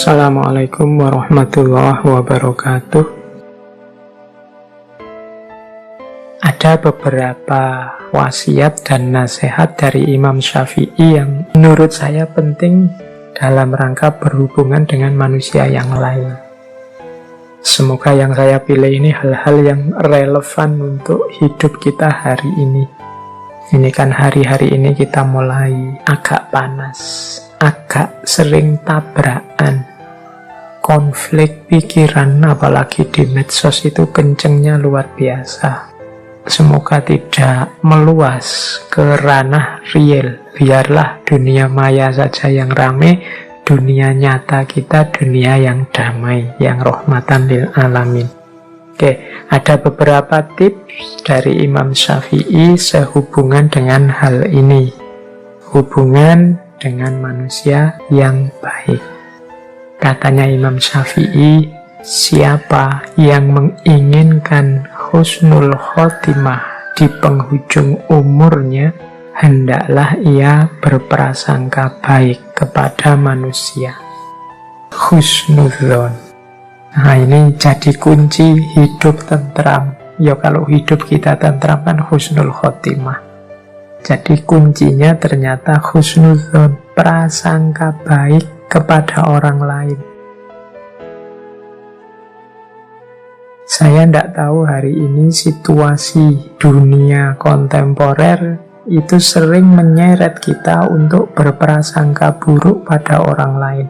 Assalamualaikum warahmatullahi wabarakatuh. Ada beberapa wasiat dan nasihat dari Imam Syafi'i yang menurut saya penting dalam rangka berhubungan dengan manusia yang lain. Semoga yang saya pilih ini hal-hal yang relevan untuk hidup kita hari ini. Ini kan hari-hari ini kita mulai agak panas, agak sering tabrakan, konflik pikiran, apalagi di medsos itu kencengnya luar biasa. Semoga tidak meluas ke ranah real. Biarlah dunia maya saja yang rame, dunia nyata kita dunia yang damai, yang rahmatan lil alamin. Oke, ada beberapa tips dari Imam Syafi'i sehubungan dengan hal ini. Hubungan dengan manusia yang baik. Katanya Imam Syafi'i, siapa yang menginginkan husnul khotimah di penghujung umurnya, hendaklah ia berprasangka baik kepada manusia. Husnudzon. Nah, ini jadi kunci hidup tentram. Ya kalau hidup kita tentram kan husnul khotimah. Jadi kuncinya ternyata husnudzon, prasangka baik kepada orang lain. Saya tidak tahu hari ini situasi dunia kontemporer itu sering menyeret kita untuk berprasangka buruk pada orang lain.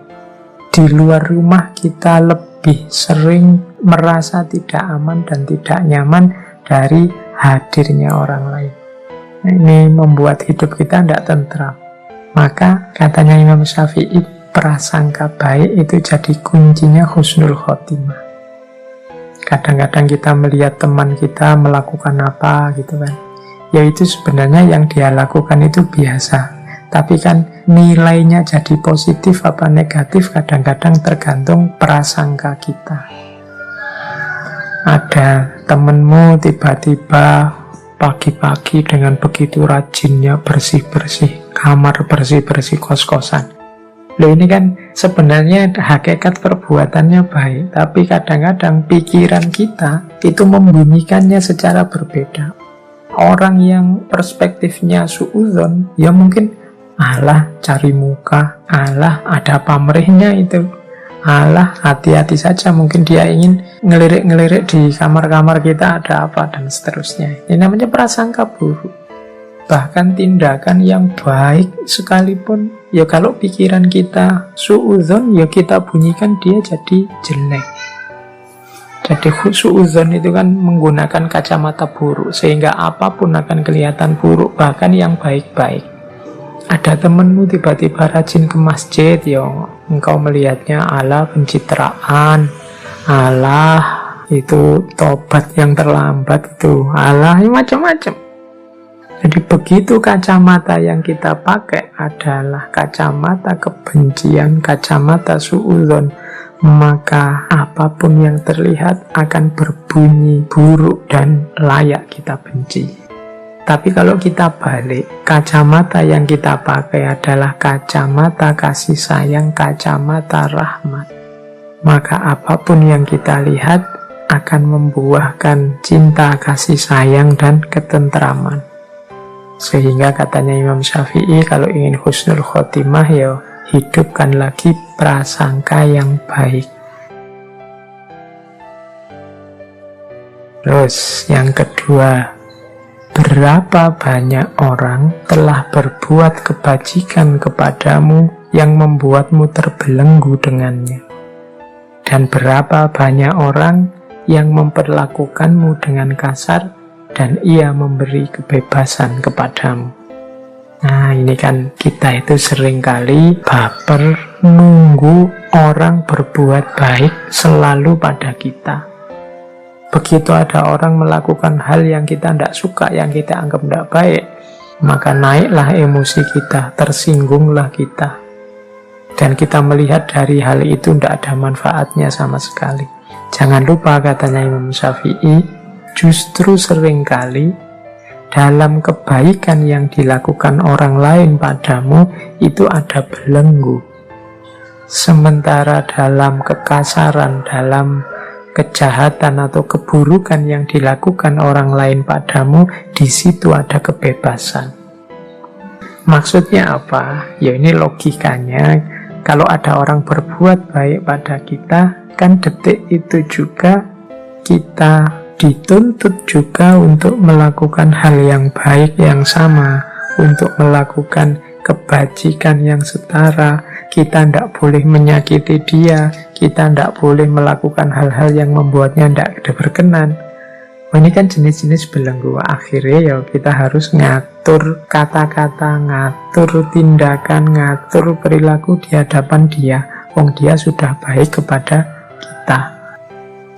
Di luar rumah kita lebih sering merasa tidak aman dan tidak nyaman dari hadirnya orang lain. Nah, ini membuat hidup kita tidak tentram. Maka katanya Imam Syafi'i, prasangka baik itu jadi kuncinya husnul khotimah. Kadang-kadang kita melihat teman kita melakukan apa gitu kan, ya itu sebenarnya yang dia lakukan itu biasa, tapi kan nilainya jadi positif apa negatif kadang-kadang tergantung prasangka kita. Ada temenmu tiba-tiba pagi-pagi dengan begitu rajinnya bersih-bersih kamar, bersih-bersih kos-kosan. Loh, ini kan sebenarnya hakikat perbuatannya baik, tapi kadang-kadang pikiran kita itu membunyikannya secara berbeda. Orang yang perspektifnya suudzon, ya mungkin alah cari muka, alah ada pamrihnya itu, alah hati-hati saja, mungkin dia ingin ngelirik-ngelirik di kamar-kamar kita ada apa dan seterusnya. Ini namanya prasangka buruk. Bahkan tindakan yang baik sekalipun, ya kalau pikiran kita suudzon, ya kita bunyikan dia jadi jelek. Jadi suudzon itu kan menggunakan kacamata buruk, sehingga apapun akan kelihatan buruk, bahkan yang baik-baik. Ada temenmu tiba-tiba rajin ke masjid, ya engkau melihatnya ala pencitraan, alah itu tobat yang terlambat itu, alah macam-macam. Jadi begitu kacamata yang kita pakai adalah kacamata kebencian, kacamata suudzon, maka apapun yang terlihat akan berbunyi buruk dan layak kita benci. Tapi kalau kita balik, kacamata yang kita pakai adalah kacamata kasih sayang, kacamata rahmat, maka apapun yang kita lihat akan membuahkan cinta, kasih sayang, dan ketentraman. Sehingga katanya Imam Syafi'i, kalau ingin husnul khotimah, ya hidupkan lagi prasangka yang baik. Terus yang kedua, berapa banyak orang telah berbuat kebajikan kepadamu yang membuatmu terbelenggu dengannya, dan berapa banyak orang yang memperlakukanmu dengan kasar dan ia memberi kebebasan kepadamu. Nah, ini kan kita itu seringkali baper nunggu orang berbuat baik selalu pada kita. Begitu ada orang melakukan hal yang kita tidak suka, yang kita anggap tidak baik, maka naiklah emosi kita, tersinggunglah kita. Dan kita melihat dari hal itu tidak ada manfaatnya sama sekali. Jangan lupa katanya Imam Syafi'i, justru seringkali dalam kebaikan yang dilakukan orang lain padamu itu ada belenggu. Sementara dalam kekasaran, dalam kejahatan atau keburukan yang dilakukan orang lain padamu, di situ ada kebebasan. Maksudnya apa? Ya ini logikanya, kalau ada orang berbuat baik pada kita, kan detik itu juga kita dituntut juga untuk melakukan hal yang baik yang sama, untuk melakukan kebajikan yang setara. Kita tidak boleh menyakiti dia, kita tidak boleh melakukan hal-hal yang membuatnya tidak berkenan. Ini kan jenis-jenis belenggu. Akhirnya ya kita harus ngatur kata-kata, ngatur tindakan, ngatur perilaku di hadapan dia. Wong dia sudah baik kepada kita.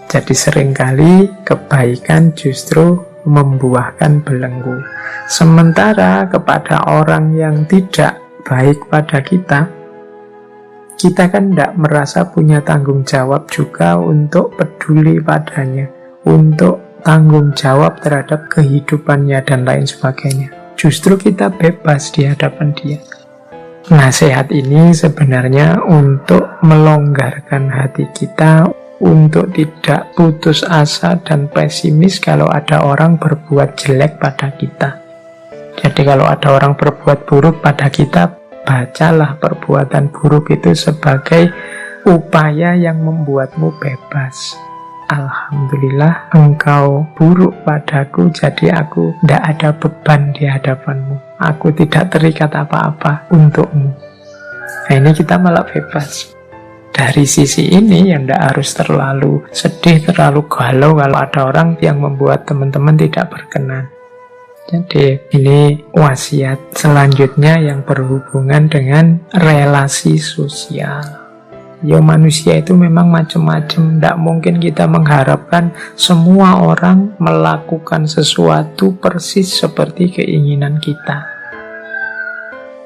Jadi seringkali kebaikan justru membuahkan belenggu. Sementara kepada orang yang tidak baik pada kita kan tidak merasa punya tanggung jawab juga untuk peduli padanya, untuk tanggung jawab terhadap kehidupannya dan lain sebagainya. Justru kita bebas di hadapan dia. Nasihat ini sebenarnya untuk melonggarkan hati kita, untuk tidak putus asa dan pesimis kalau ada orang berbuat jelek pada kita. Jadi kalau ada orang berbuat buruk pada kita, bacalah perbuatan buruk itu sebagai upaya yang membuatmu bebas. Alhamdulillah engkau buruk padaku, jadi aku tidak ada beban di hadapanmu. Aku tidak terikat apa-apa untukmu. Nah ini kita malah bebas. Dari sisi ini yang tidak harus terlalu sedih, terlalu galau kalau ada orang yang membuat teman-teman tidak berkenan. Jadi ini wasiat selanjutnya yang berhubungan dengan relasi sosial. Ya manusia itu memang macam-macam. Tidak mungkin kita mengharapkan semua orang melakukan sesuatu persis seperti keinginan kita.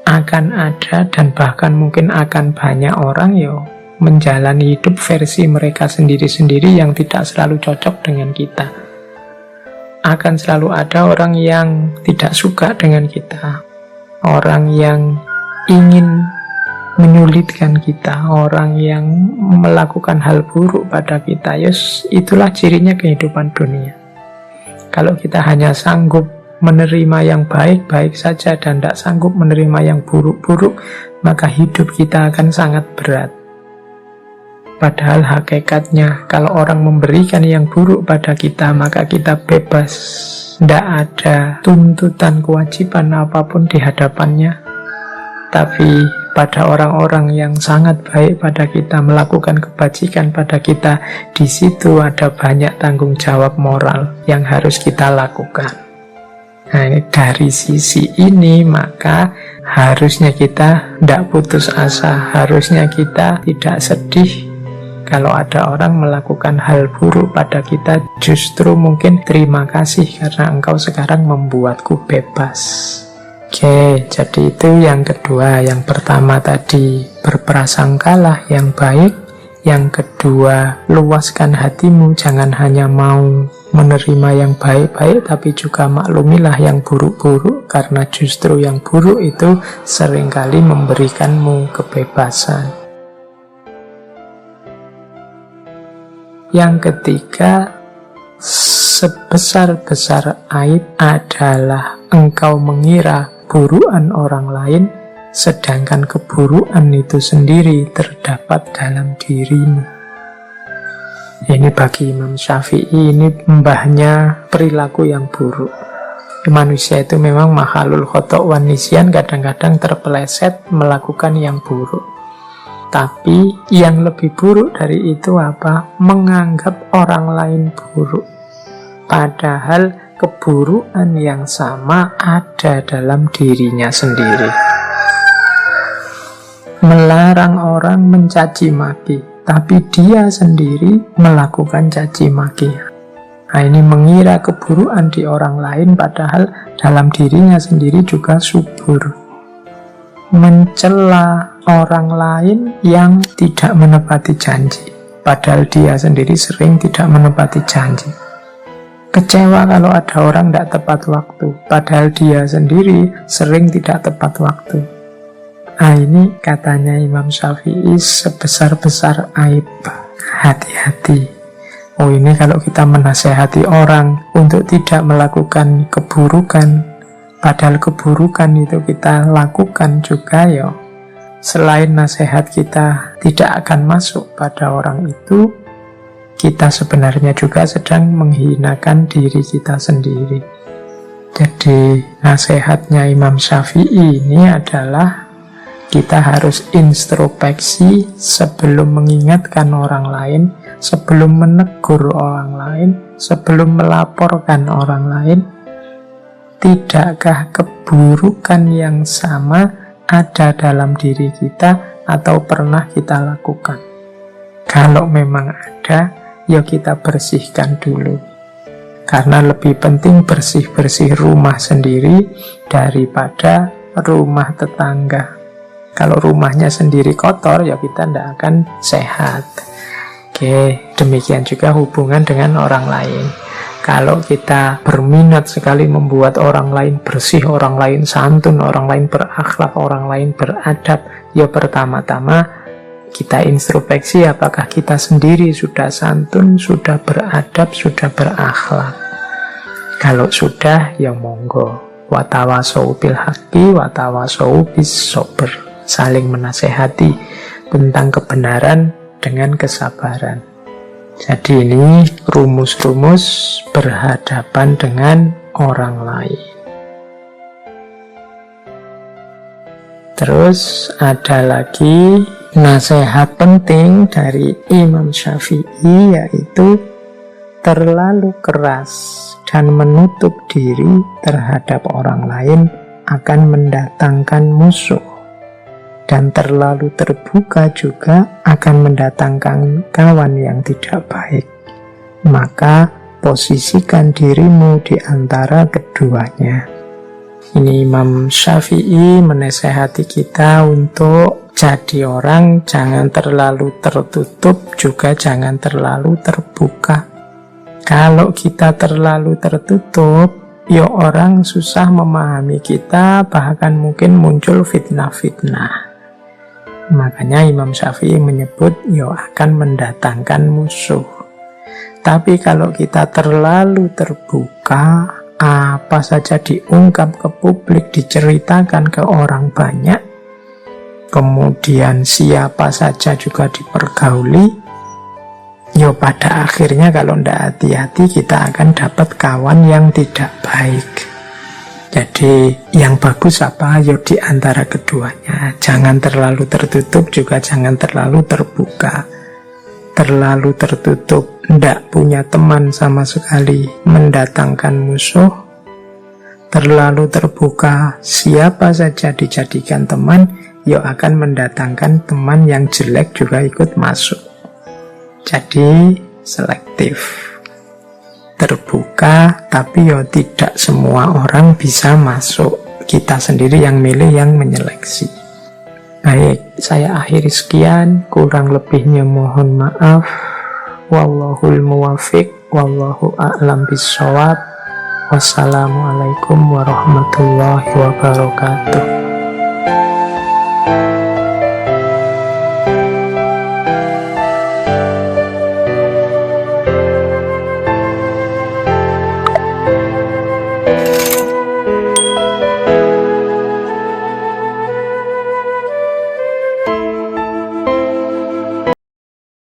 Akan ada dan bahkan mungkin akan banyak orang menjalani hidup versi mereka sendiri-sendiri yang tidak selalu cocok dengan kita. Akan selalu ada orang yang tidak suka dengan kita, orang yang ingin menyulitkan kita, orang yang melakukan hal buruk pada kita. Yes, itulah cirinya kehidupan dunia. Kalau kita hanya sanggup menerima yang baik-baik saja dan tidak sanggup menerima yang buruk-buruk, maka hidup kita akan sangat berat. Padahal hakikatnya kalau orang memberikan yang buruk pada kita, maka kita bebas. Tidak ada tuntutan kewajiban apapun di hadapannya. Tapi pada orang-orang yang sangat baik pada kita, melakukan kebajikan pada kita, di situ ada banyak tanggung jawab moral yang harus kita lakukan. Nah ini dari sisi ini maka harusnya kita tidak putus asa, harusnya kita tidak sedih kalau ada orang melakukan hal buruk pada kita. Justru mungkin terima kasih karena engkau sekarang membuatku bebas. Oke, jadi itu yang kedua. Yang pertama tadi berprasangkalah yang baik. Yang kedua, luaskan hatimu, jangan hanya mau menerima yang baik-baik, tapi juga maklumilah yang buruk-buruk, karena justru yang buruk itu seringkali memberikanmu kebebasan. Yang ketiga, sebesar-besar aib adalah engkau mengira keburukan orang lain, sedangkan keburukan itu sendiri terdapat dalam dirimu. Ini bagi Imam Syafi'i, ini mbahnya perilaku yang buruk. Manusia itu memang makhluk khotok wan nisyan, kadang-kadang terpeleset melakukan yang buruk. Tapi yang lebih buruk dari itu apa? Menganggap orang lain buruk. Padahal keburukan yang sama ada dalam dirinya sendiri. Melarang orang mencaci maki, tapi dia sendiri melakukan caci maki. Nah ini mengira keburukan di orang lain, padahal dalam dirinya sendiri juga subur. Mencela orang lain yang tidak menepati janji, padahal dia sendiri sering tidak menepati janji. Kecewa kalau ada orang tidak tepat waktu, padahal dia sendiri sering tidak tepat waktu. A ini katanya Imam Syafi'i sebesar-besar aib. Hati-hati. Oh, ini kalau kita menasehati orang untuk tidak melakukan keburukan, padahal keburukan itu kita lakukan juga ya. Selain nasihat kita tidak akan masuk pada orang itu, kita sebenarnya juga sedang menghinakan diri kita sendiri. Jadi nasihatnya Imam Syafi'i ini adalah kita harus introspeksi sebelum mengingatkan orang lain, sebelum menegur orang lain, sebelum melaporkan orang lain. Tidakkah keburukan yang sama ada dalam diri kita atau pernah kita lakukan? Kalau memang ada, ya kita bersihkan dulu. Karena lebih penting bersih-bersih rumah sendiri daripada rumah tetangga. Kalau rumahnya sendiri kotor, ya kita tidak akan sehat. Oke, demikian juga hubungan dengan orang lain. Kalau kita berminat sekali membuat orang lain bersih, orang lain santun, orang lain berakhlak, orang lain beradab, ya pertama-tama kita introspeksi apakah kita sendiri sudah santun, sudah beradab, sudah berakhlak. Kalau sudah, ya monggo. Watawasau bil haqqi, watawasau bis sabr. Saling menasehati tentang kebenaran dengan kesabaran. Jadi ini rumus-rumus berhadapan dengan orang lain. Terus ada lagi nasihat penting dari Imam Syafi'i, yaitu terlalu keras dan menutup diri terhadap orang lain akan mendatangkan musuh. Dan terlalu terbuka juga akan mendatangkan kawan yang tidak baik. Maka posisikan dirimu di antara keduanya. Ini Imam Syafi'i menasehati kita untuk jadi orang jangan terlalu tertutup, juga jangan terlalu terbuka. Kalau kita terlalu tertutup, ya orang susah memahami kita, bahkan mungkin muncul fitnah-fitnah. Makanya Imam Syafi'i menyebut ya akan mendatangkan musuh. Tapi kalau kita terlalu terbuka, apa saja diungkap ke publik, diceritakan ke orang banyak, kemudian siapa saja juga dipergauli, ya pada akhirnya kalau tidak hati-hati kita akan dapat kawan yang tidak baik. Jadi yang bagus apa? Ya di antara keduanya. Jangan terlalu tertutup, juga jangan terlalu terbuka. Terlalu tertutup, tidak punya teman sama sekali, mendatangkan musuh. Terlalu terbuka, siapa saja dijadikan teman, ya akan mendatangkan teman yang jelek juga ikut masuk. Jadi selektif. Terbuka, tapi ya tidak semua orang bisa masuk. Kita sendiri yang milih, yang menyeleksi. Baik, saya akhiri sekian. Kurang lebihnya mohon maaf. Wallahul muwafiq, wallahu a'lam bishawab. Wassalamualaikum warahmatullahi wabarakatuh.